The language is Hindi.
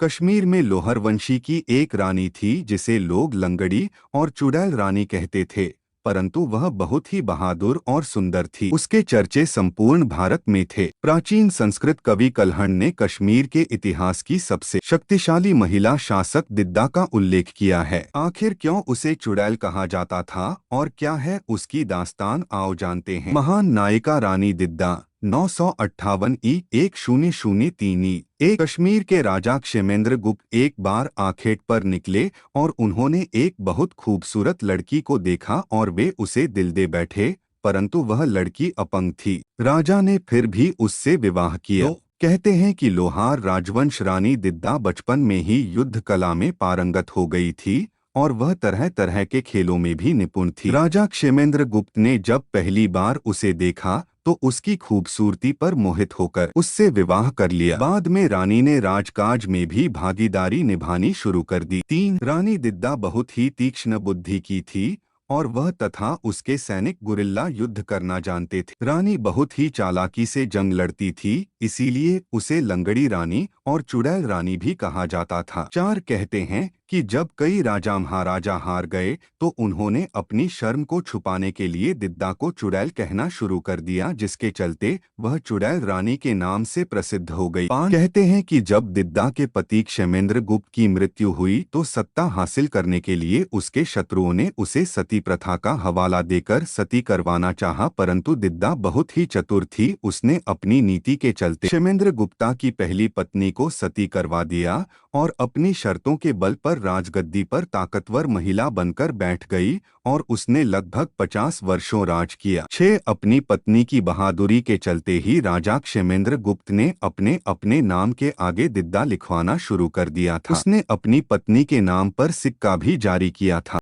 कश्मीर में लोहर वंशी की एक रानी थी जिसे लोग लंगड़ी और चुड़ैल रानी कहते थे। परंतु वह बहुत ही बहादुर और सुंदर थी। उसके चर्चे संपूर्ण भारत में थे। प्राचीन संस्कृत कवि कल्हण ने कश्मीर के इतिहास की सबसे शक्तिशाली महिला शासक दिद्दा का उल्लेख किया है। आखिर क्यों उसे चुड़ैल कहा जाता था और क्या है उसकी दास्तान, आओ जानते हैं। महान नायिका रानी दिद्दा 958 1003 एक कश्मीर के राजा क्षेमेंद्र गुप्त एक बार आखेट पर निकले और उन्होंने एक बहुत खूबसूरत लड़की को देखा और वे उसे दिल दे बैठे, परंतु वह लड़की अपंग थी। राजा ने फिर भी उससे विवाह किया। कहते हैं कि लोहार राजवंश रानी दिद्दा बचपन में ही युद्ध कला में पारंगत हो गई थी और वह तरह तरह के खेलों में भी निपुण थी। राजा क्षेमेंद्र गुप्त ने जब पहली बार उसे देखा तो उसकी खूबसूरती पर मोहित होकर उससे विवाह कर लिया। बाद में रानी ने राजकाज में भी भागीदारी निभानी शुरू कर दी। 3 रानी दिद्दा बहुत ही तीक्ष्ण बुद्धि की थी और वह तथा उसके सैनिक गुरिल्ला युद्ध करना जानते थे। रानी बहुत ही चालाकी से जंग लड़ती थी, इसीलिए उसे लंगड़ी रानी और चुड़ैल रानी भी कहा जाता था। 4 कहते हैं कि जब कई राजा महाराजा हार गए तो उन्होंने अपनी शर्म को छुपाने के लिए दिद्दा को चुड़ैल कहना शुरू कर दिया, जिसके चलते वह चुड़ैल रानी के नाम से प्रसिद्ध हो गई। 5 कहते हैं कि जब दिद्दा के पति क्षेमेंद्र गुप्त की मृत्यु हुई तो सत्ता हासिल करने के लिए उसके शत्रुओं ने उसे सती प्रथा का हवाला देकर सती करवाना चाहा, परंतु दिद्दा बहुत ही चतुर थी। उसने अपनी नीति के चलते क्षेमेंद्र गुप्ता की पहली पत्नी को सती करवा दिया और अपनी शर्तों के बल पर राजगद्दी पर ताकतवर महिला बनकर बैठ गई और उसने लगभग 50 वर्षों राज किया। 6 अपनी पत्नी की बहादुरी के चलते ही राजा क्षेमेंद्र गुप्त ने अपने अपने नाम के आगे दिद्दा लिखवाना शुरू कर दिया था। उसने अपनी पत्नी के नाम पर सिक्का भी जारी किया था।